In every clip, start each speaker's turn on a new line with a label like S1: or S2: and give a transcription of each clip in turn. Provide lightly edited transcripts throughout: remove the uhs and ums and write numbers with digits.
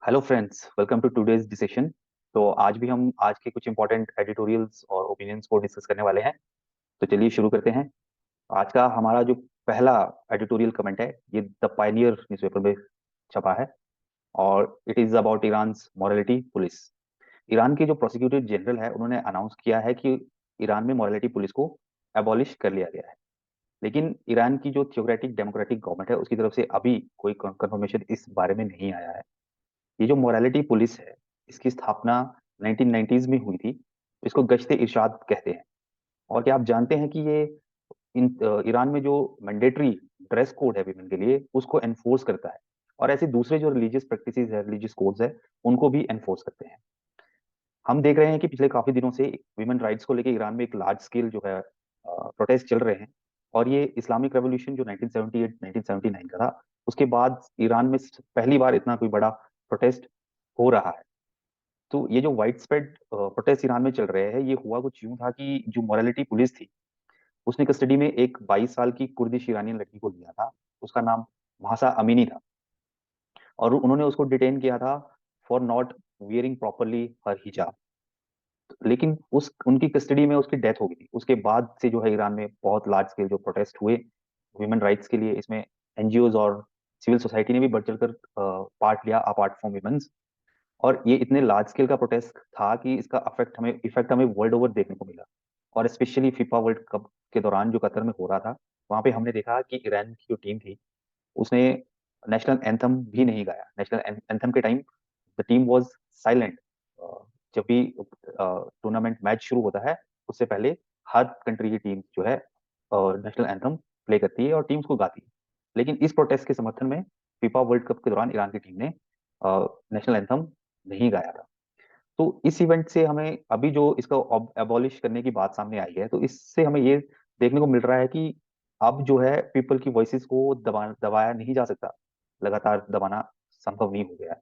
S1: Hello friends, welcome to today's discussion. तो आज भी हम आज के कुछ इंपॉर्टेंट एडिटोरियल्स और ओपिनियंस को डिस्कस करने वाले हैं। तो चलिए शुरू करते हैं। आज का हमारा जो पहला एडिटोरियल कमेंट है, ये द पायनियर न्यूज़पेपर में छपा है और it is about Iran morality police. Iran के जो प्रोसिक्यूटर जनरल है, उन्होंने अनाउंस किया है कि ईरान में मॉरलिटी पुलिस को एबॉलिश कर लिया गया है। लेकिन ईरान की जो थियोक्रेटिक डेमोक्रेटिक गवर्नमेंट है, उसकी तरफ से अभी कोई कंफर्मेशन इस बारे में नहीं आया है। ये जो मोरालिटी पुलिस है, इसकी स्थापना 1990s में हुई थी। इसको गश्त इरशाद कहते हैं। और क्या आप जानते हैं कि ये ईरान में जो मैंडेटरी ड्रेस कोड है विमेन के लिए, उसको एनफोर्स करता है। और ऐसे दूसरे जो रिलीजियस प्रैक्टिसेस है, रिलीजियस कोड्स है, उनको भी एनफोर्स करते हैं। हम देख रहे हैं कि पिछले काफी दिनों से विमेन राइट्स को लेकर ईरान में एक लार्ज स्केल जो है प्रोटेस्ट चल रहे हैं। और ये इस्लामिक रेवोल्यूशन जो 1978 1979 का था, उसके बाद ईरान में पहली बार इतना कोई बड़ा प्रोटेस्ट हो रहा है। तो ये जो वाइड स्प्रेड प्रोटेस्ट ईरान में चल रहे हैं, ये हुआ कुछ यूं था कि जो मोरालिटी पुलिस थी, उसने कस्टडी में एक 22 साल की कुर्दिश ईरानी लड़की को लिया था। उसका नाम महासा अमीनी था। और उन्होंने उसको डिटेन किया था फॉर नॉट वियरिंग प्रॉपरली हर हिजाब। लेकिन उस उनकी कस्टडी में उसकी डेथ हो गई थी। उसके बाद से जो है ईरान में बहुत लार्ज स्केल जो प्रोटेस्ट हुए ह्यूमन राइट्स के लिए, इसमें एनजीओज और सिविल सोसाइटी ने भी बढ़ चढ़कर पार्ट लिया, अपार्ट फ्रॉम वुमेन्स। और ये इतने लार्ज स्केल का प्रोटेस्ट था कि इसका इफेक्ट हमें वर्ल्ड ओवर देखने को मिला। और स्पेशली फीफा वर्ल्ड कप के दौरान जो कतर में हो रहा था, वहां पे हमने देखा कि ईरान की जो टीम थी, उसने नेशनल एंथम भी नहीं गाया। नेशनल एंथम के time the team was silent. जब भी टूर्नामेंट मैच शुरू होता है, उससे पहले हर कंट्री की टीम जो है नेशनल एंथम प्ले करती है और टीम्स को गाती है। लेकिन इस प्रोटेस्ट के समर्थन में फीफा वर्ल्ड कप के दौरान ईरान की टीम ने नेशनल एंथम नहीं गाया था। तो इस इवेंट से हमें अभी जो इसका एबॉलिश करने की बात सामने आई है, तो इससे हमें ये देखने को मिल रहा है कि अब जो है पीपल की वॉइसेस को दबाया नहीं जा सकता। लगातार दबाना संभव नहीं हो गया है।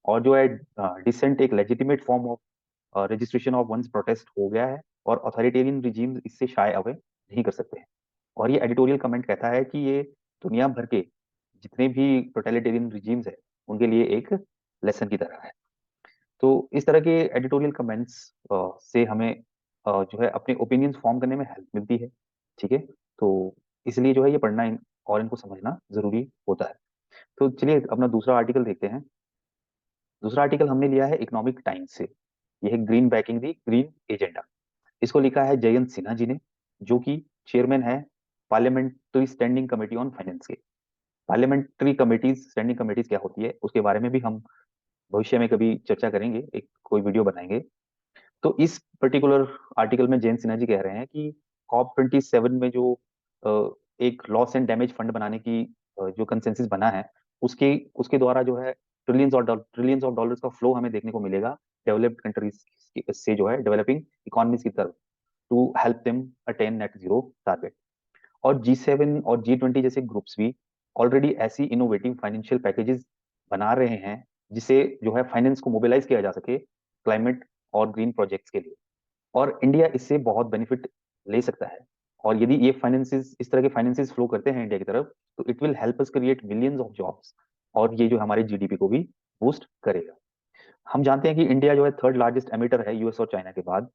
S1: और जो है डिसेंट एक legitimate form of registration of one's protest हो गया है। और अथॉरिटेरियन रिजीम इससे शाय अवे नहीं कर सकते हैं। और ये एडिटोरियल कमेंट कहता है कि ये दुनिया भर के जितने भी टोटलिटेरियन रिजीम्स है, उनके लिए एक लेसन की तरह है। तो इस तरह के एडिटोरियल कमेंट्स से हमें जो है अपने ओपिनियंस फॉर्म करने में हेल्प मिलती है। ठीक है। तो इसलिए जो है ये पढ़ना और इनको समझना जरूरी होता है। तो चलिए अपना दूसरा आर्टिकल देखते हैं। दूसरा आर्टिकल हमने लिया है इकोनॉमिक टाइम्स से। यह है ग्रीन बैकिंग दी ग्रीन एजेंडा। इसको लिखा है जयंत सिन्हा जी ने, जो कि चेयरमैन है parliamentary standing committee on finance के। पार्लियामेंट्री कमेटीज, स्टैंडिंग कमेटीज क्या होती है, उसके बारे में भी हम भविष्य में कभी चर्चा करेंगे, एक कोई वीडियो बनाएंगे। तो इस पर्टिकुलर आर्टिकल में जयंत सिन्हा जी कह रहे हैं कि COP27 में जो एक लॉस एंड डैमेज फंड बनाने की जो कंसेंसस बना है, उसके उसके द्वारा जो है ट्रिलियंस ऑफ डॉलर्स का फ्लो हमें देखने को मिलेगा डेवलप्ड कंट्रीज से जो है डेवलपिंग इकोनॉमीज की तरफ, to help them attain net zero target. और G7 और G20 जैसे ग्रुप्स भी ऑलरेडी ऐसी इनोवेटिव फाइनेंशियल पैकेजेस बना रहे हैं, जिसे जो है फाइनेंस को मोबिलाइज किया जा सके क्लाइमेट और ग्रीन प्रोजेक्ट्स के लिए। और इंडिया इससे बहुत बेनिफिट ले सकता है। और यदि ये फाइनेंसेस, इस तरह के फाइनेंसेस फ्लो करते हैं इंडिया की तरफ, तो it will help us create millions of jobs. और ये जो हमारे जीडीपी को भी बूस्ट करेगा। हम जानते हैं कि इंडिया जो है थर्ड लार्जेस्ट एमिटर है यूएस और चाइना के बाद।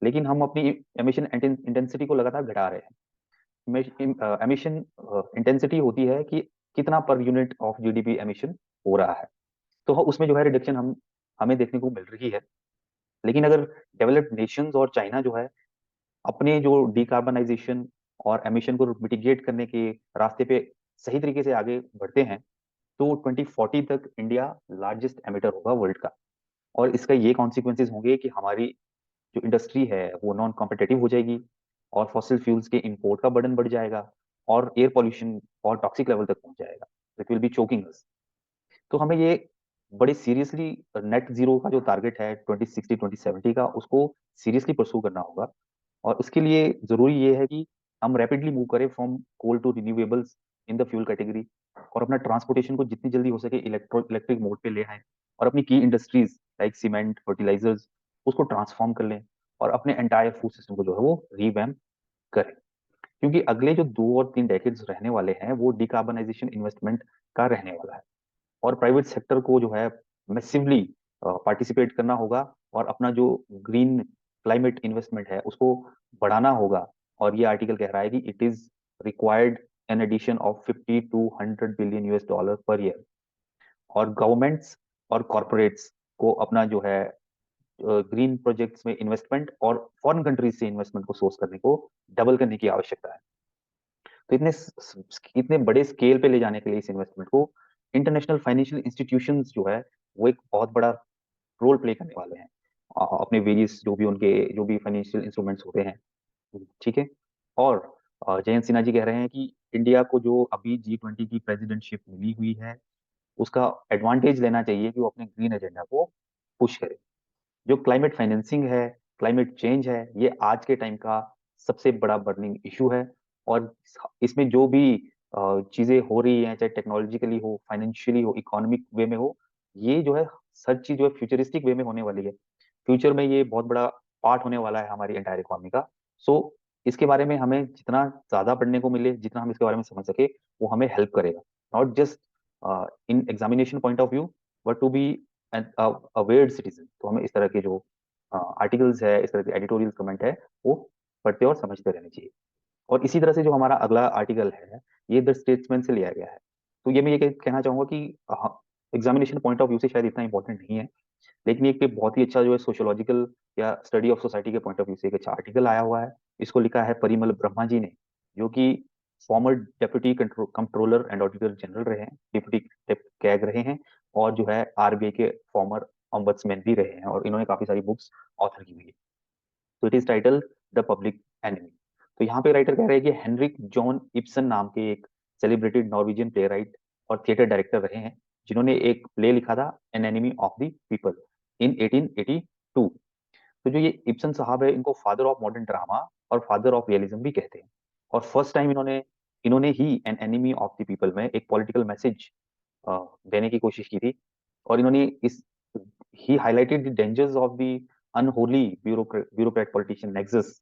S1: लेकिन हम अपनी एमिशन इंटेंसिटी को लगातार घटा रहे हैं। एमिशन इंटेंसिटी होती है कि कितना per unit of GDP emission हो रहा है। तो उसमें जो है रिडक्शन हमें देखने को मिल रही है। लेकिन अगर डेवलप्ड नेशंस और चाइना जो है अपने जो डिकार्बनाइजेशन और एमिशन को मिटिगेट करने के रास्ते पे सही तरीके से आगे बढ़ते हैं, तो 2040 तक इंडिया लार्जेस्ट एमिटर होगा वर्ल्ड का। और इसका ये कॉन्सिक्वेंसेज होंगे कि हमारी जो इंडस्ट्री है वो नॉन कॉम्पिटेटिव हो जाएगी, और फॉसिल फ्यूल्स के इंपोर्ट का बर्डन बढ़ जाएगा, और एयर पॉल्यूशन और टॉक्सिक लेवल तक पहुंच जाएगा। इट विल बी चोकिंग अस। तो हमें ये बड़े सीरियसली नेट जीरो का जो टारगेट है 2060 2070 का, उसको सीरियसली परसू करना होगा। और उसके लिए जरूरी ये है कि हम रैपिडली मूव करें from coal to renewables in the fuel category. और अपना ट्रांसपोर्टेशन को जितनी जल्दी हो सके इलेक्ट्रिक मोड पे ले आए। और अपनी की इंडस्ट्रीज लाइक सीमेंट, फर्टिलाइजर्स, उसको ट्रांसफॉर्म कर लें। और अपने एंटायर फूड सिस्टम को जो है वो रीवैम्प करें। क्योंकि अगले जो 2 और 3 डेकेड्स रहने वाले हैं, वो डिकार्बनाइजेशन इन्वेस्टमेंट का रहने वाला है। और प्राइवेट सेक्टर को जो है मैसिवली पार्टिसिपेट करना होगा और अपना जो ग्रीन क्लाइमेट इन्वेस्टमेंट है उसको बढ़ाना होगा। और ये आर्टिकल कह रहा है कि it is required an addition of 50 to 100 billion US dollar per year. और गवर्नमेंट्स और कॉरपोरेट्स को अपना जो है ग्रीन प्रोजेक्ट्स में इन्वेस्टमेंट और फॉरेन कंट्रीज से इन्वेस्टमेंट को सोर्स करने को डबल करने की आवश्यकता है। तो इतने बड़े स्केल पे ले जाने के लिए इस इन्वेस्टमेंट को इंटरनेशनल फाइनेंशियल इंस्टीट्यूशंस जो है वो एक बहुत बड़ा रोल प्ले करने वाले हैं अपने वेरियस जो भी फाइनेंशियल इंस्ट्रूमेंट्स होते हैं। ठीक है। और जयंत सिन्हा जी कह रहे हैं कि इंडिया को जो अभी G20 की प्रेसिडेंटशिप मिली हुई है उसका एडवांटेज लेना चाहिए कि वो अपने ग्रीन एजेंडा को पुश करे। जो क्लाइमेट फाइनेंसिंग है, क्लाइमेट चेंज है, ये आज के टाइम का सबसे बड़ा बर्निंग इशू है। और इसमें जो भी चीजें हो रही हैं, चाहे टेक्नोलॉजिकली हो, फाइनेंशियली हो, इकोनॉमिक वे में हो, ये जो है सच चीज जो है फ्यूचरिस्टिक वे में होने वाली है। फ्यूचर में ये बहुत बड़ा पार्ट होने वाला है हमारी एंटायर इकोनॉमी का। सो इसके बारे में हमें जितना ज्यादा पढ़ने को मिले, जितना हम इसके बारे में समझ सके, वो हमें हेल्प करेगा। Not just in examination point of view, but to be aware citizen. तो हमें इस तरह के जो आर्टिकल्स है, इस तरह के एडिटोरियल कमेंट है, वो पढ़ते और समझते रहने चाहिए। और इसी तरह से जो हमारा अगला आर्टिकल है, ये द स्टेट्समैन से लिया गया है। तो ये मैं ये कहना चाहूंगा कि एग्जामिनेशन पॉइंट ऑफ व्यू से शायद इतना इंपॉर्टेंट नहीं है, लेकिन ये एक बहुत ही अच्छा जो है सोशियोलॉजिकल या स्टडी ऑफ सोसाइटी के पॉइंट ऑफ व्यू से एक अच्छा आर्टिकल आया हुआ है। इसको लिखा है परिमल ब्रह्मा जी ने, जो कि farmer deputy controller and auditor general रहे हैं, डिप्टी कैग रहे हैं, और जो है आरबीआई के फॉर्मर ऑम्बड्समैन भी रहे हैं, और इन्होंने काफी सारी बुक्स ऑथर की हुई है। तो it is title the public enemy. तो यहाँ पे राइटर कह रहे हैं कि हेनरिक जॉन इब्सन नाम के एक सेलिब्रेटेड नॉर्वेजियन प्ले राइट और थिएटर डायरेक्टर रहे हैं, जिन्होंने एक प्ले लिखा था an enemy of the people in 1882। तो जो ये इब्सन साहब है, इनको फादर ऑफ मॉडर्न ड्रामा और फादर ऑफ रियलिज्म भी कहते हैं। और फर्स्ट टाइम इन्होंने इन्होंने ही an enemy of the people में एक पॉलिटिकल मैसेज देने की कोशिश की थी। और इन्होंने इस ही highlighted the dangers of the unholy bureaucrat politician nexus,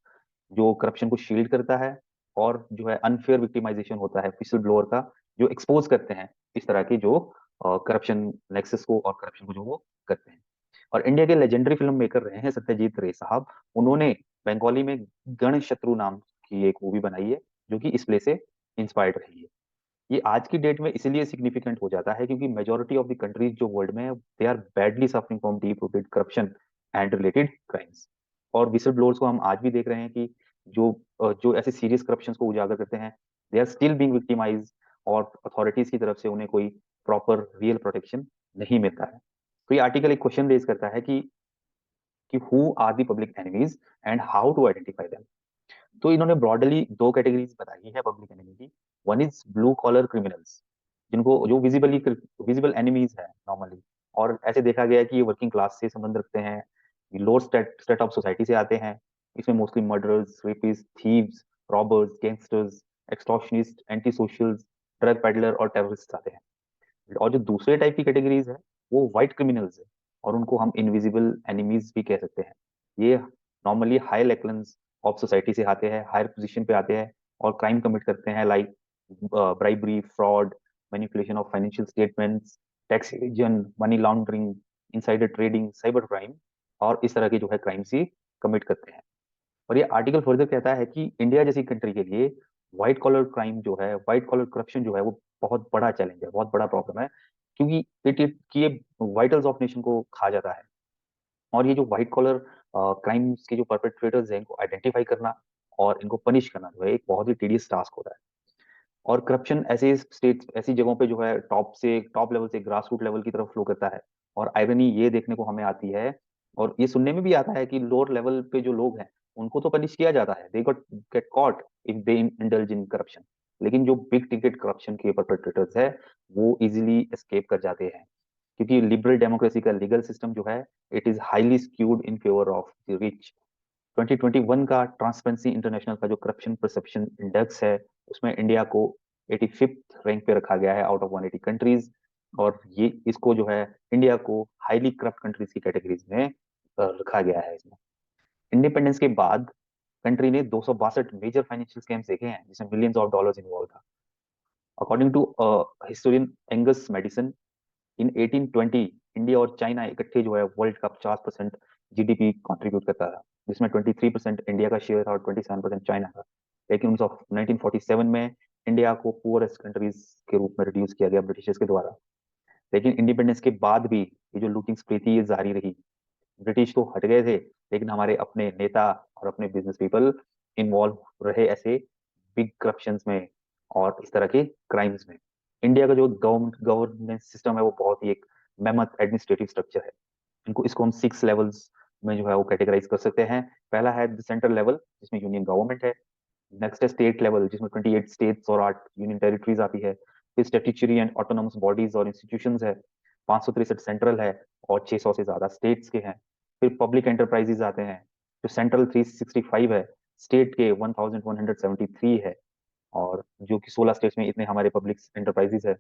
S1: जो करप्शन को शील्ड करता है और जो है अनफेयर विक्टिमाइजेशन होता है विसल ब्लोअर का, जो एक्सपोज करते हैं इस तरह के जो करप्शन नेक्सस को और करप्शन को जो वो करते हैं। और इंडिया के लेजेंडरी फिल्म मेकर रहे हैं सत्यजीत रे साहब। उन्होंने बंगाली में गण शत्रु नाम की एक मूवी बनाई है, जो कि इस प्ले से इंस्पायर्ड रही है। ये आज की डेट में इसलिए सिग्निफिकेंट हो जाता है क्योंकि मेजोरिटी ऑफ द कंट्रीज जो वर्ल्ड में है, they are badly suffering from deep rooted corruption and related crimes. और विसल ब्लोअर्स को हम आज भी देख रहे हैं कि जो ऐसे सीरियस करप्शन को उजागर करते हैं, they are still being victimised, और अथॉरिटीज की तरफ से उन्हें कोई प्रॉपर रियल प्रोटेक्शन नहीं मिलता है। तो ये आर्टिकल एक क्वेश्चन रेज करता है कि who are the public enemies and how to identify them. तो इन्होंने ब्रॉडली दो कैटेगरीज बताई है पब्लिक एनिमी की। One is blue collar criminals, जिनको जो विजिबल एनिमीज है नॉर्मली, और ऐसे देखा गया है कि ये वर्किंग क्लास से संबंध रखते हैं, लोअर स्टेट ऑफ सोसाइटी से आते हैं। इसमें mostly murderers, rapists, thieves, robbers, gangsters, extortionist, anti socials, drug peddler और टेररिस्ट आते हैं। और जो दूसरे टाइप की कैटेगरीज है, वो व्हाइट क्रिमिनल्स है, और उनको हम इनविजिबल एनिमीज भी कह सकते हैं। ये normally high levels of society से आते हैं, हायर पोजीशन पे आते हैं, और क्राइम कमिट करते हैं, like bribery, fraud, manipulation of financial statements, tax evasion, money laundering, insider trading, cyber crime, और इस तरह के जो है क्राइम्स ही कमिट करते हैं। और ये आर्टिकल फर्दर कहता है कि इंडिया जैसी कंट्री के लिए व्हाइट कॉलर क्राइम जो है, व्हाइट कॉलर करप्शन जो है, वो बहुत बड़ा चैलेंज है, बहुत बड़ा प्रॉब्लम है, क्योंकि इट कि ये वाइटल्स ऑफ नेशन को खा जाता है। और ये जो व्हाइट कॉलर क्राइम्स के जो परपेट्रेटर्स हैं, इनको आइडेंटिफाई करना और इनको पनिश करना जो है एक बहुत ही टीडियस टास्क होता है। और करप्शन ऐसे स्टेट, ऐसी जगहों पे जो है टॉप लेवल से ग्रास रूट लेवल की तरफ फ्लो करता है। और आयरनी ये देखने को हमें आती है, और ये सुनने में भी आता है कि लोअर लेवल पे जो लोग हैं उनको तो पनिश किया जाता है, they got get caught if they indulge in corruption. लेकिन जो बिग टिकट करप्शन के परपेट्रेटर्स है, वो इजीली एस्केप कर जाते हैं, क्योंकि लिबरल डेमोक्रेसी का लीगल सिस्टम जो है, it is highly skewed in favour of the rich. 2021 का ट्रांसपेरेंसी इंटरनेशनल का जो करप्शन परसेप्शन इंडेक्स है, उसमें इंडिया को 85th रैंक पे रखा गया है आउट ऑफ 180 कंट्रीज। और ये इसको जो है इंडिया को हाईली करप्ट कंट्रीज की कैटेगरीज में रखा गया है इसमें। इंडिपेंडेंस के बाद कंट्री ने 262 मेजर फाइनेंशियल स्कैम्स देखे हैं, जिसमें मिलियंस ऑफ डॉलर्स इन्वॉल्व था। According to historian Angus Maddison, in 1820 India और चाइना इकट्ठे जो है वर्ल्ड का 50% जीडीपी कंट्रीब्यूट करता था, जिसमें 23% इंडिया का शेयर था और 27% चाइना का। लेकिन 1947 में इंडिया को पुअरेस्ट कंट्रीज के रूप में रिड्यूस किया गया ब्रिटिशर्स के द्वारा। लेकिन इंडिपेंडेंस के बाद भी ये जो लूटिंग स्प्री थी ये जारी रही। ब्रिटिश तो हट गए थे, लेकिन हमारे अपने नेता और अपने बिजनेस पीपल इन्वॉल्व रहे ऐसे बिग करप्शंस में और इस तरह के क्राइम्स में। इंडिया का जो गवर्नेंस सिस्टम है वो बहुत ही एक मेमथ एडमिनिस्ट्रेटिव स्ट्रक्चर है। इसको हम 6 लेवल्स में जो है वो कैटेगराइज कर सकते हैं। पहला है सेंट्रल लेवल, जिसमें यूनियन गवर्नमेंट है। नेक्स्ट है स्टेट लेवल, जिसमें 28 स्टेट्स और 8 यूनियन टेरिटरीज आती है। फिर स्टेट्यूटरी एंड ऑटोनोमस बॉडीज और इंस्टीट्यूशंस है, 563 सेंट्रल है और 600 से ज्यादा स्टेट्स के हैं। फिर पब्लिक एंटरप्राइजेज आते हैं, जो सेंट्रल 365 है, स्टेट के 1173 है, और जो कि 16 स्टेट्स में इतने हमारे पब्लिक एंटरप्राइजेज है।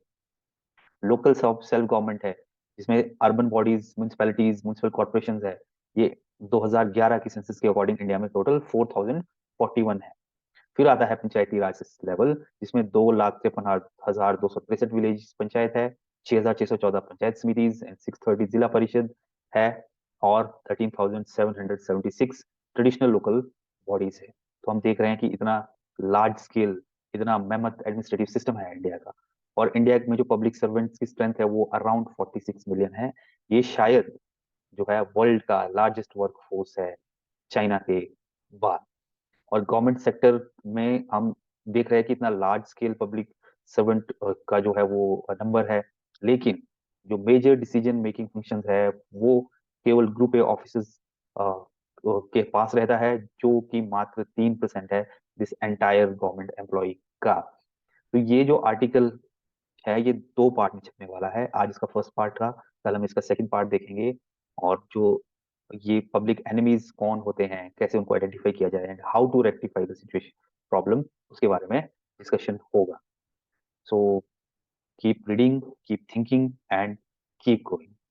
S1: लोकल सेल्फ गवर्नमेंट है, जिसमें urban bodies, municipalities, municipal corporation है। ये 2011 की सेंसस के अकॉर्डिंग इंडिया में टोटल 4041 है। फिर आता है पंचायती राज लेवल, जिसमें 2,53,263 विलेज पंचायत है, 6,614 पंचायत समितिज एंड 630 जिला परिषद है, और 13,776 ट्रेडिशनल लोकल बॉडीज है। तो हम देख रहे हैं कि इतना लार्ज स्केल, इतना मेहमत एडमिनिस्ट्रेटिव सिस्टम है इंडिया का। और इंडिया में जो पब्लिक सर्वेंट्स की स्ट्रेंथ है वो अराउंड 46 मिलियन है। ये शायद जो है वर्ल्ड का लार्जेस्ट वर्क फोर्स है चाइना के बाद। और गवर्नमेंट सेक्टर में हम देख रहे हैं कि इतना लार्ज स्केल पब्लिक सर्वेंट का जो है वो नंबर है, लेकिन जो मेजर डिसीजन मेकिंग फंक्शंस है वो केवल ग्रुप ए ऑफिसर्स के पास रहता है, जो कि मात्र 3% है दिस एंटायर गवर्नमेंट एम्प्लॉय का। तो ये जो आर्टिकल है ये 2 पार्ट में छपने वाला है। आज इसका फर्स्ट पार्ट था, कल हम इसका सेकंड पार्ट देखेंगे। और जो ये पब्लिक एनिमीज कौन होते हैं, कैसे उनको आइडेंटिफाई किया जाए and how to rectify the situation problem, उसके बारे में डिस्कशन होगा। So keep reading, keep thinking and keep going.